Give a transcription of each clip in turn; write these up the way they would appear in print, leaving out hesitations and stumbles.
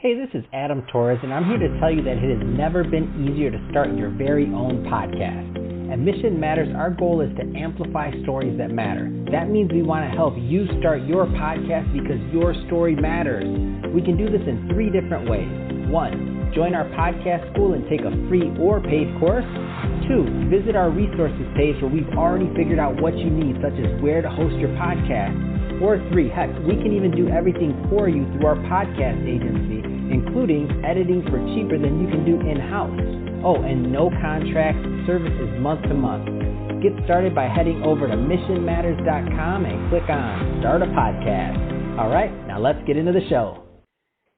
Hey, this is Adam Torres, and I'm here to tell you that it has never been easier to start your very own podcast. At Mission Matters, our goal is to amplify stories that matter. That means we want to help you start your podcast because your story matters. We can do this in 3 different ways. 1, join our podcast school and take a free or paid course. 2, visit our resources page where we've already figured out what you need, such as where to host your podcast. Or 3, heck, we can even do everything for you through our podcast agency, including editing for cheaper than you can do in-house. Oh, and no contracts, service is month to month. Get started by heading over to missionmatters.com and click on Start a Podcast. All right, now let's get into the show.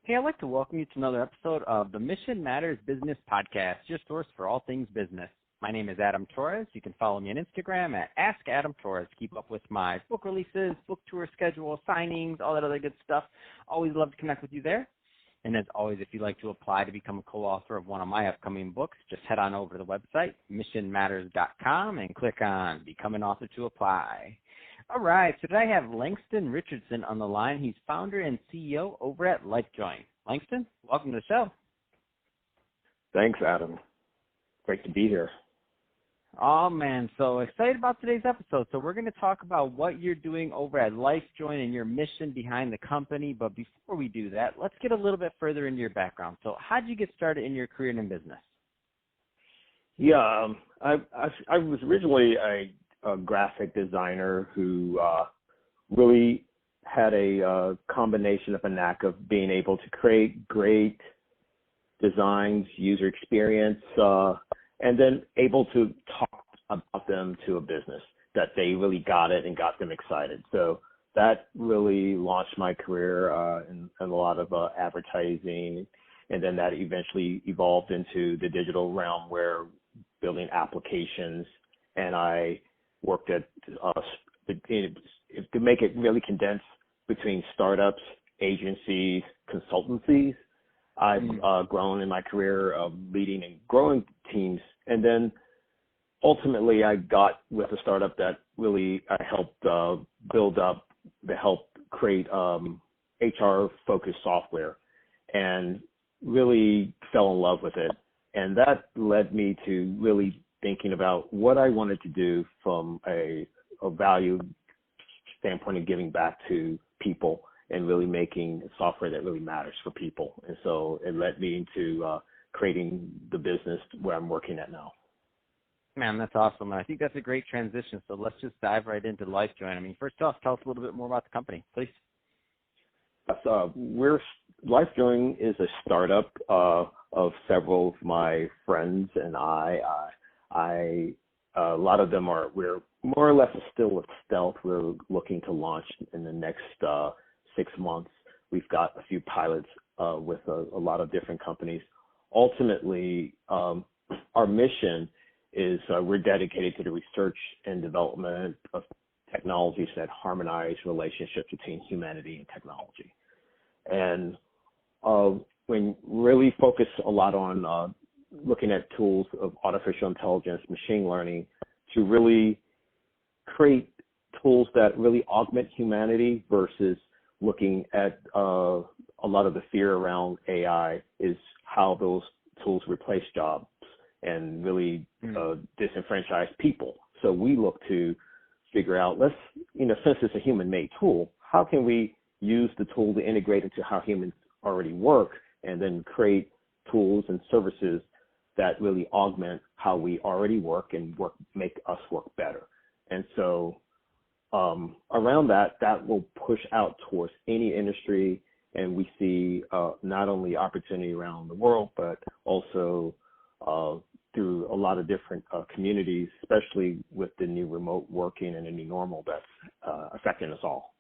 Hey, I'd like to welcome you to another episode of the Mission Matters Business Podcast, your source for all things business. My name is Adam Torres. You can follow me on Instagram at AskAdamTorres. Keep up with my book releases, book tour schedule, signings, all that other good stuff. Always love to connect with you there. And as always, if you'd like to apply to become a co-author of one of my upcoming books, just head on over to the website, missionmatters.com, and click on Become an Author to apply. All right, so today I have Langston Richardson on the line. He's founder and CEO over at LifeJoin. Langston, welcome to the show. Thanks, Adam. Great to be here. Oh, man, so excited about today's episode. So we're going to talk about what you're doing over at LifeJoin and your mission behind the company. But before we do that, let's get a little bit further into your background. So how did you get started in your career and in business? Yeah, I was originally a graphic designer who really had a combination of a knack of being able to create great designs, user experience, and then able to talk about them to a business that they really got it and got them excited. So that really launched my career in a lot of advertising, and then that eventually evolved into the digital realm where building applications, and I worked at, to make it really condensed, between startups, agencies, consultancies. I've grown in my career of leading and growing teams. And then ultimately I got with a startup that really I helped build up, to help create HR-focused software, and really fell in love with it. And that led me to really thinking about what I wanted to do from a value standpoint of giving back to people and really making software that really matters for people. And so it led me into creating the business where I'm working at now. Man, that's awesome. And I think that's a great transition. So let's just dive right into LifeJoin. I mean, first off, tell us a little bit more about the company, please. LifeJoin is a startup of several of my friends and I. A lot of them we're more or less still with stealth. We're looking to launch in the next 6 months. We've got a few pilots with a lot of different companies. Ultimately, our mission is we're dedicated to the research and development of technologies that harmonize relationships between humanity and technology. And we really focus a lot on looking at tools of artificial intelligence, machine learning, to really create tools that really augment humanity versus looking at a lot of the fear around AI is how those tools replace jobs and really disenfranchise people. So we look to figure out, since it's a human-made tool, how can we use the tool to integrate into how humans already work, and then create tools and services that really augment how we already work and make us work better. And so around that will push out towards any industry, and we see not only opportunity around the world, but also through a lot of different communities, especially with the new remote working and the new normal that's affecting us all.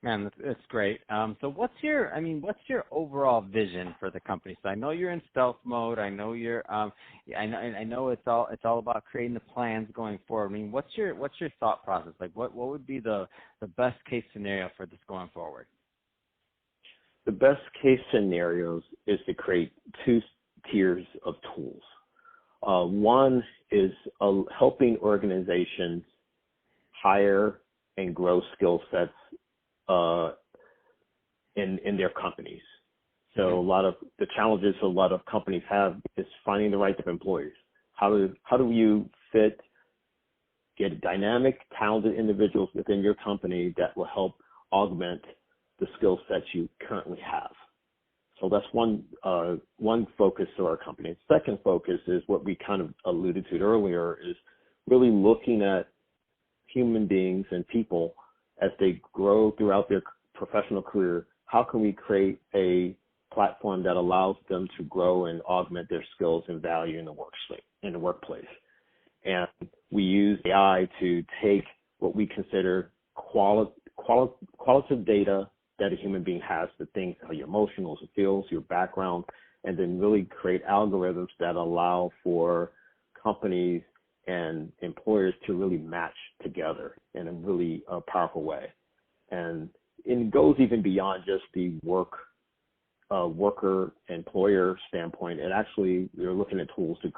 Man, that's great. So what's your overall vision for the company? So I know you're in stealth mode. I know I know it's all about creating the plans going forward. I mean, what's your thought process? Like, what would be the best case scenario for this going forward? The best case scenarios is to create 2 tiers of tools. One is helping organizations hire and grow skill sets in their companies. So a lot of the challenges a lot of companies have is finding the right type of employees. How do you get dynamic, talented individuals within your company that will help augment the skill sets you currently have? So that's one focus of our company. Second focus is what we kind of alluded to earlier, is really looking at human beings and people as they grow throughout their professional career. How can we create a platform that allows them to grow and augment their skills and value in the workplace? And we use AI to take what we consider qualitative data that a human being has, the things, your emotions, your feels, your background, and then really create algorithms that allow for companies and employers to really match together in a really powerful way. And it goes even beyond just the worker-employer standpoint. And actually, we're looking at tools to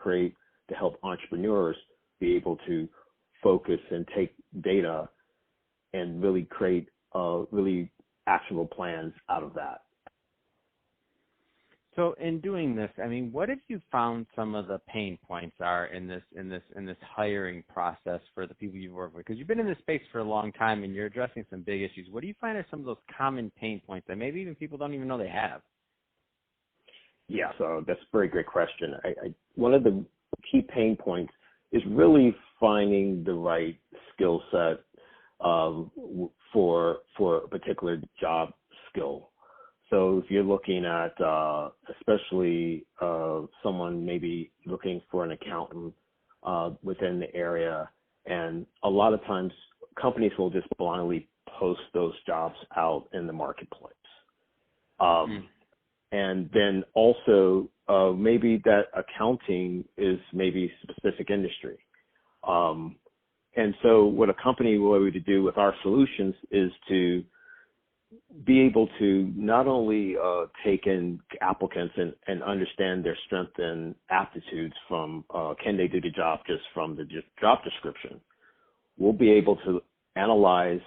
help entrepreneurs be able to focus and take data and really create really actionable plans out of that. So in doing this, I mean, what have you found some of the pain points are in this hiring process for the people you work with? Because you've been in this space for a long time and you're addressing some big issues. What do you find are some of those common pain points that maybe even people don't even know they have? Yeah, so that's a very great question. One of the key pain points is really finding the right skill set for a particular job skill. So if you're looking at especially someone maybe looking for an accountant within the area, and a lot of times companies will just blindly post those jobs out in the marketplace. And then also maybe that accounting is maybe specific industry. And so what a company will be able to do with our solutions is to be able to not only take in applicants and understand their strengths and aptitudes from can they do the job just from the job description. We'll be able to analyze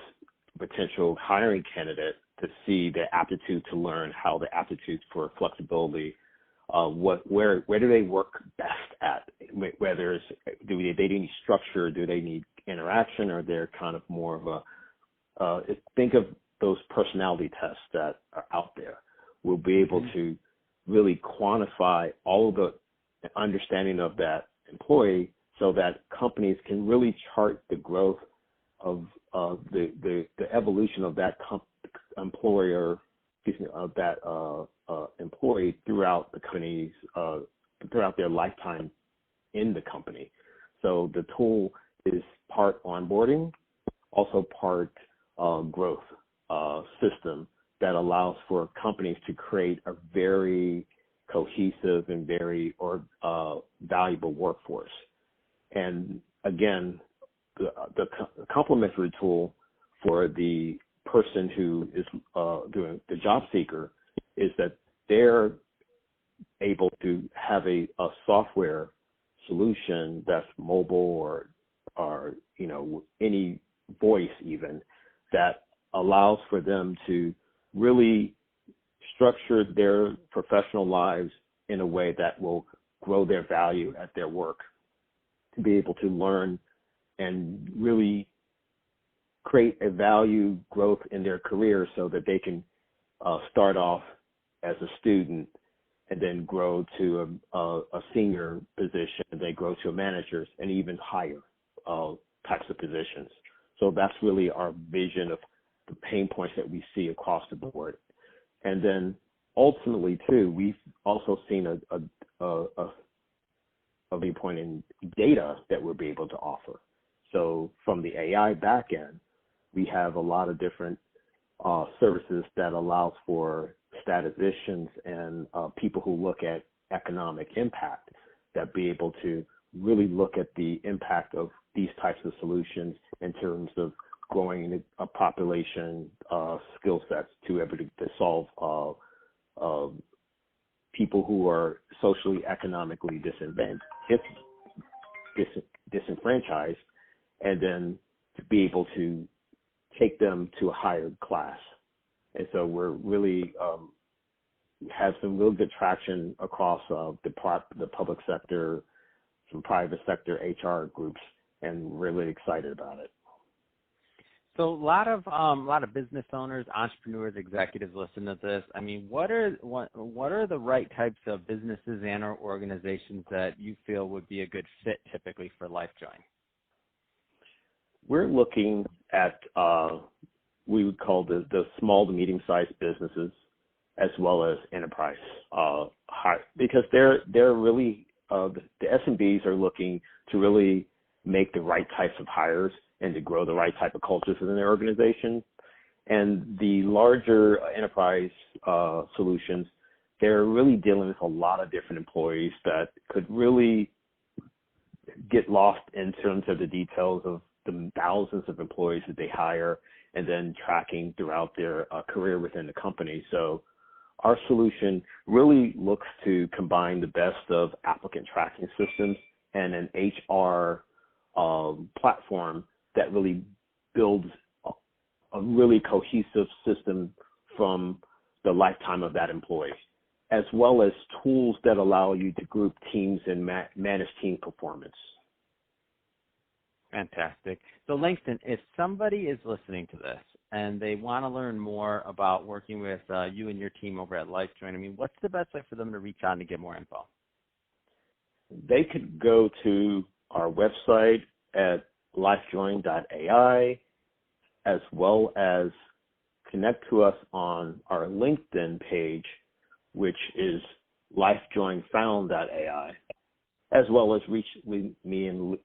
potential hiring candidate to see their aptitude to learn, how the aptitude for flexibility, where do they work best at, whether it's, do they need structure, do they need interaction, or they're kind of more of think of those personality tests that are out there. We'll be able to really quantify all of the understanding of that employee so that companies can really chart the growth of the evolution of that employee throughout the company's throughout their lifetime in the company. So the tool is part onboarding, also part growth system that allows for companies to create a very cohesive and very valuable workforce. And again, the complementary tool for the person who is doing the job seeker is that they're able to have a software solution that's mobile or any voice even, that allows for them to really structure their professional lives in a way that will grow their value at their work, to be able to learn and really create a value growth in their career so that they can start off as a student and then grow to a senior position, and they grow to a manager and even higher types of positions. So that's really our vision of the pain points that we see across the board. And then ultimately too, we've also seen a big point in data that we'll be able to offer. So from the AI back end, we have a lot of different services that allows for statisticians and people who look at economic impact, that be able to really look at the impact of these types of solutions in terms of growing a population skill sets to be able to solve people who are socially, economically disenfranchised, and then to be able to take them to a higher class. And so we're really had some real good traction across the public sector, some private sector HR groups, and really excited about it. So a lot of business owners, entrepreneurs, executives listen to this. I mean, what are the right types of businesses and or organizations that you feel would be a good fit typically for LifeJoin? We're looking at we would call the small to medium-sized businesses as well as enterprise, because they're really the SMBs are looking to really make the right types of hires and to grow the right type of cultures within their organization. And the larger enterprise solutions, they're really dealing with a lot of different employees that could really get lost in terms of the details of the thousands of employees that they hire and then tracking throughout their career within the company. So our solution really looks to combine the best of applicant tracking systems and an HR platform that really builds a really cohesive system from the lifetime of that employee, as well as tools that allow you to group teams and manage team performance. Fantastic. So Langston, if somebody is listening to this and they want to learn more about working with you and your team over at LifeJoin, I mean, what's the best way for them to reach out and get more info? They could go to our website at lifejoin.ai, as well as connect to us on our LinkedIn page, which is lifejoinfound.ai, as well as reach me and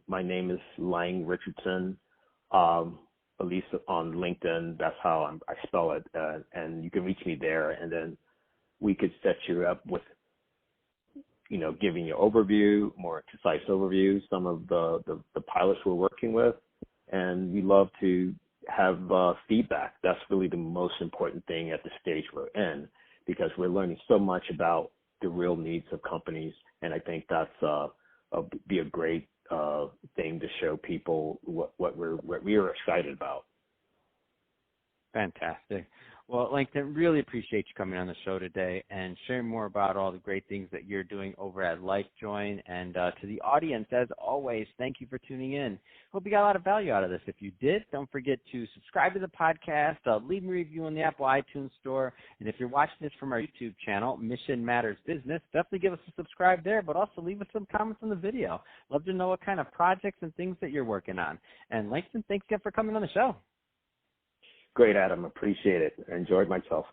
my name is Lang Richardson, at least on LinkedIn. That's how I spell it, and you can reach me there, and then we could set you up with, giving you overview, more concise overview, some of the pilots we're working with, and we love to have feedback. That's really the most important thing at the stage we're in, because we're learning so much about the real needs of companies, and I think that's be a great thing to show people what we are excited about. Fantastic. Well, Langston, really appreciate you coming on the show today and sharing more about all the great things that you're doing over at LifeJoin. And to the audience, as always, thank you for tuning in. Hope you got a lot of value out of this. If you did, don't forget to subscribe to the podcast, leave me a review on the Apple iTunes Store. And if you're watching this from our YouTube channel, Mission Matters Business, definitely give us a subscribe there, but also leave us some comments on the video. Love to know what kind of projects and things that you're working on. And Langston, thanks again for coming on the show. Great, Adam. Appreciate it. I enjoyed myself.